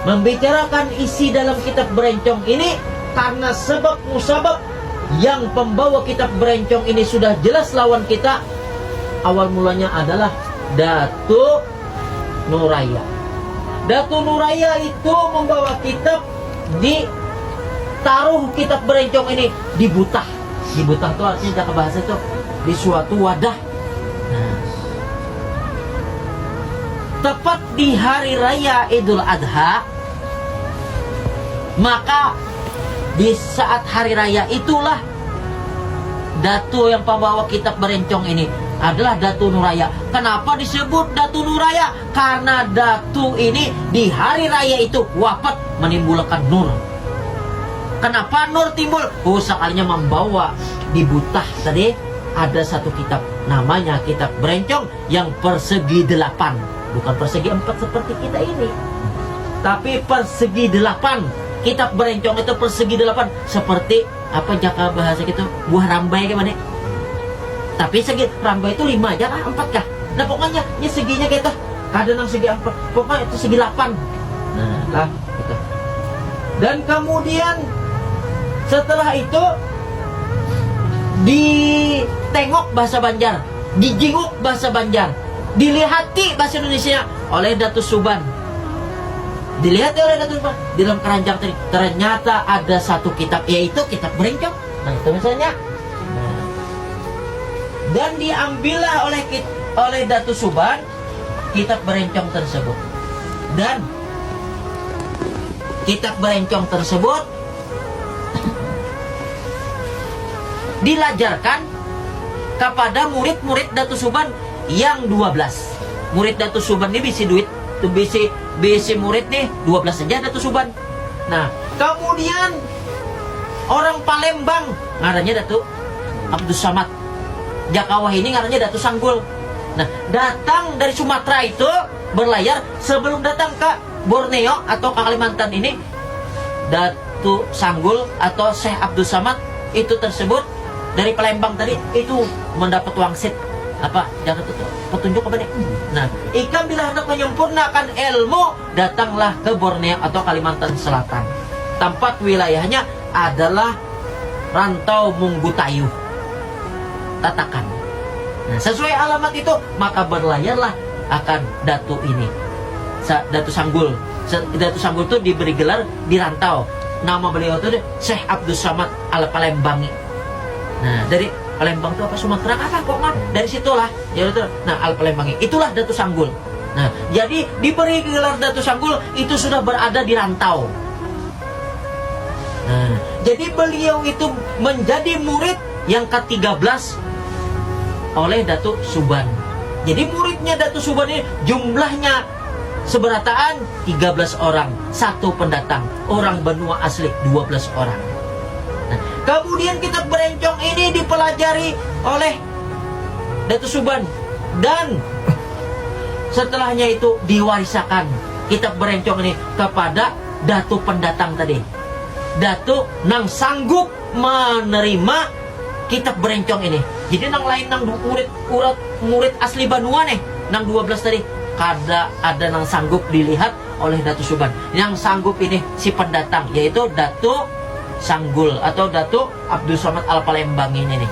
membicarakan isi dalam kitab berencong ini karena sebab musabab yang pembawa kitab berencong ini sudah jelas lawan kita. Awal mulanya adalah Datuk Nuraya. Datuk Nuraya itu membawa kitab, ditaruh kitab berencong ini di butah. Di butah itu artinya jaka bahasa itu di suatu wadah. Nah, tepat di hari raya Idul Adha, maka di saat hari raya itulah Datu yang pembawa kitab berencong ini adalah Datu Nuraya. Kenapa disebut Datu Nuraya? Karena Datu ini di hari raya itu wafat menimbulkan nur. Kenapa nur timbul? Sekalinya membawa di butah tadi ada satu kitab, namanya kitab berencong yang persegi 8, bukan persegi 4 seperti kita ini, tapi persegi 8. Kitab berencong itu persegi 8, seperti apa jaka bahasa gitu, buah rambai gimana? Tapi segi rambai itu 5 aja kah? 4 kah? Nah pokoknya ini seginya gitu, kadang segi 4, pokoknya itu segi 8. Nah lah gitu. Dan kemudian setelah itu ditengok bahasa Banjar, dijinguk bahasa Banjar, dilihati bahasa Indonesia oleh Datu Suban. Dilihat oleh Datu Suban di dalam keranjang tadi, ternyata ada satu kitab, yaitu kitab berencong. Nah itu misalnya. Nah, dan diambillah oleh Datu Suban kitab berencong tersebut. Dan kitab berencong tersebut dilajarkan kepada murid-murid Datu Suban yang 12. Murid Datu Suban ini bisi duit, tuh bisi murid nih 12 saja Datu Suban. Nah, kemudian orang Palembang ngarannya Datu Abdus Samad. Jakawah ini ngarannya Datu Sanggul. Nah, datang dari Sumatera itu berlayar sebelum datang ke Borneo atau ke Kalimantan ini, Datu Sanggul atau Syekh Abdus Samad itu tersebut dari Palembang tadi itu mendapat wangsit apa jangan petunjuk apa nih. Nah, ikan bila hendak menyempurnakan ilmu datanglah ke Borneo atau Kalimantan Selatan. Tempat wilayahnya adalah Rantau Munggutayuh Tatakan. Nah, sesuai alamat itu maka berlayarlah akan Datu ini, Datu Sanggul. Datu Sanggul itu diberi gelar di rantau. Nama beliau itu Syekh Abdus Samad al Palembangi. Nah, dari Palembang itu apa Sumatera apa kok mah dari situlah ya itu. Nah, al Palembangi itulah Datu Sanggul. Nah, jadi diberi gelar Datu Sanggul itu sudah berada di rantau. Nah, jadi beliau itu menjadi murid yang ke-13 oleh Datu Suban. Jadi muridnya Datu Suban ini jumlahnya seberataan 13 orang, satu pendatang, orang benua asli 12 orang. Nah, kemudian kitab berencong ini dipelajari oleh Datu Suban dan setelahnya itu diwarisakan kitab berencong ini kepada Datu pendatang tadi. Datu nang sanggup menerima kitab berencong ini. Jadi nang lain nang murid asli Banua nih, nang 12 tadi ada nang sanggup dilihat oleh Datu Suban. Yang sanggup ini si pendatang, yaitu Datu Sanggul atau Datu Abdus Samad al Palembangi ini nih,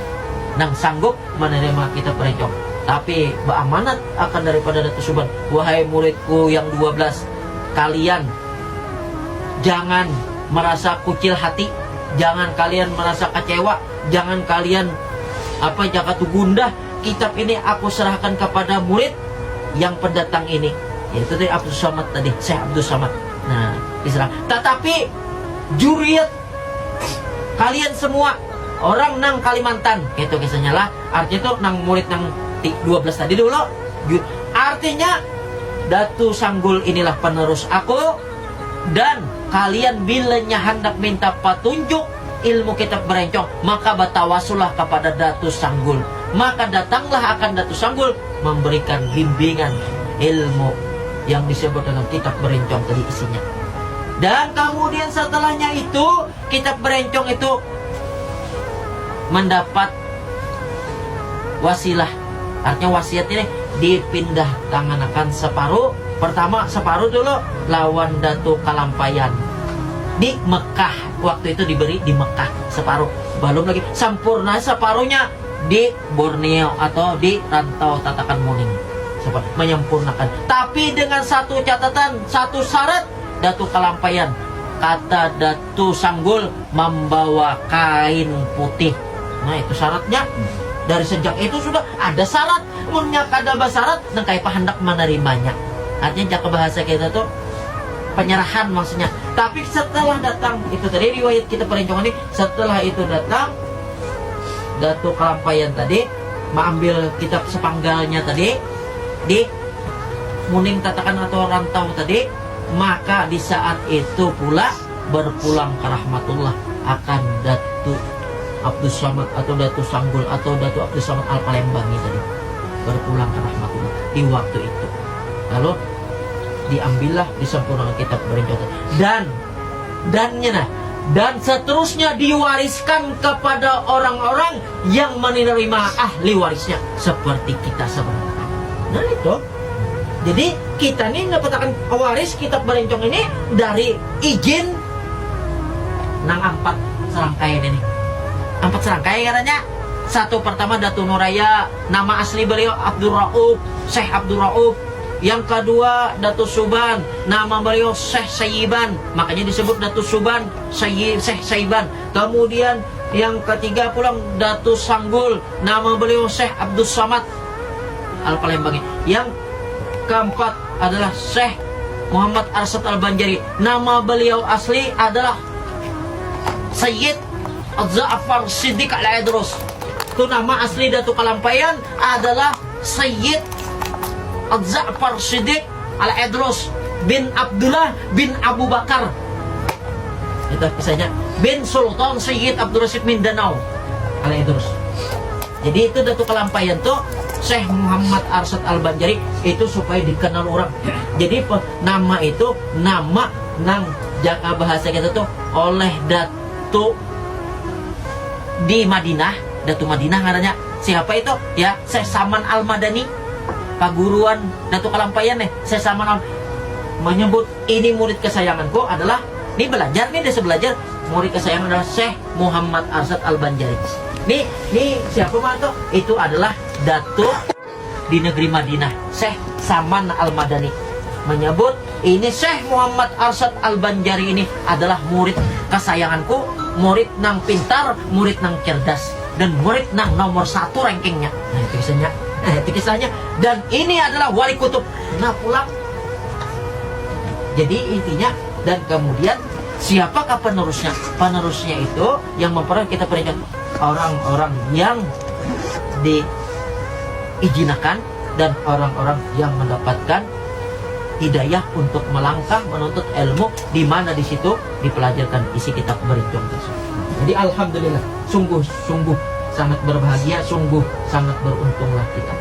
nang sanggup menerima kitab berencong. Tapi beramanat akan daripada Datu Suban, wahai muridku yang 12, kalian jangan merasa kucil hati, jangan kalian merasa kecewa, jangan kalian jaka gundah. Kitab ini aku serahkan kepada murid yang pendatang ini, yaitu dari Abdus Samad tadi, Syekh Abdus Samad. Nah, diserah. Tetapi juriat kalian semua orang nang Kalimantan, gitu kisahnya lah. Artinya tuh nang murid nang 12 tadi dulu. Artinya Datu Sanggul inilah penerus aku, dan kalian bilanya hendak minta petunjuk ilmu kitab berencong, maka batawasulah kepada Datu Sanggul. Maka datanglah akan Datu Sanggul memberikan bimbingan ilmu yang disebut dengan kitab berencong tadi isinya. Dan kemudian setelahnya itu kitab berencong itu mendapat wasilah. Artinya wasiat ini dipindah tangan akan separuh Pertama separuh dulu lawan Datu Kalampayan di Mekah, waktu itu diberi di Mekah separuh, belum lagi sempurna separuhnya di Borneo atau di Rantau Tatakan Muning, menyempurnakan. Tapi dengan satu catatan, satu syarat, Datu Kalampayan, kata Datu Sanggul, membawa kain putih. Nah itu syaratnya. Dari sejak itu sudah ada syarat, munnya kada syarat dan kayak hendak menerimanya. Artinya jaka bahasa kita tuh penyerahan maksudnya. Tapi setelah datang itu tadi riwayat kita perencongan ini, setelah itu datang Datu Kalampayan tadi mengambil kitab sepanggalnya tadi di Muning Tatakan atau Rantau tadi, maka di saat itu pula berpulang ke rahmatullah akan Datu Abdus Samad atau Datu Sanggul atau Datu Abdus Samad Al Palembangi tadi, berpulang ke rahmatullah di waktu itu. Lalu diambillah, disempurnakan kitab berencana dan seterusnya diwariskan kepada orang-orang yang menerima ahli warisnya seperti kita sebenarnya. Nah itu, jadi kita nih mendapatkan waris kitab berencong ini dari izin nang 4 serangkaian ini. 4 serangkaian katanya. Satu pertama Datu Nuraya, nama asli beliau Abdul Rauf, Syekh Abdul Rauf. Yang kedua Datu Suban, nama beliau Syekh Sayyiban, makanya disebut Datu Suban, Syekh Sayyiban. Kemudian yang ketiga pulang Datu Sanggul, nama beliau Syekh Abdus Samad Al Palembangi. Yang keempat adalah Syekh Muhammad Arsad Al Banjari, nama beliau asli adalah Sayyid Ja'far Siddiq Al Idrus. Itu nama asli Datu Kalampayan adalah Sayyid Ja'far Siddiq Al Idrus bin Abdullah bin Abu Bakar. Itu kisahnya, bin Sultan Sayyid Abdul Rasid Mindanao Al Idrus. Jadi itu Datu Kalampayan tuh Syekh Muhammad Arsad Al Banjari itu supaya dikenal orang. Jadi nama itu nama nang jaka bahasa kita tuh oleh Datu di Madinah, Datu Madinah katanya. Siapa itu? Ya, Syekh Saman Al Madani, paguruan Datu Kalampayan nih. Syekh Saman menyebut ini murid kesayanganku adalah, ini belajar nih, dia belajar, murid kesayangan adalah Syekh Muhammad Arsad Al Banjari. Nih siapa mantu? Itu adalah Datu di negeri Madinah, Syekh Saman Al Madani menyebut ini Syekh Muhammad Arsad Al Banjari ini adalah murid kesayanganku, murid nang pintar, murid nang cerdas, dan murid nang nomor 1 rankingnya. Nah itu kisahnya. Itu kisahnya. Dan ini adalah wali kutub. Nah pulang. Jadi intinya, dan kemudian siapakah penerusnya? Penerusnya itu yang memperoleh kita peringat orang-orang yang diizinkan dan orang-orang yang mendapatkan hidayah untuk melangkah menuntut ilmu, di mana di situ dipelajarkan isi kitab berencong tersebut. Jadi alhamdulillah, sungguh sangat berbahagia, sungguh sangat beruntunglah kita.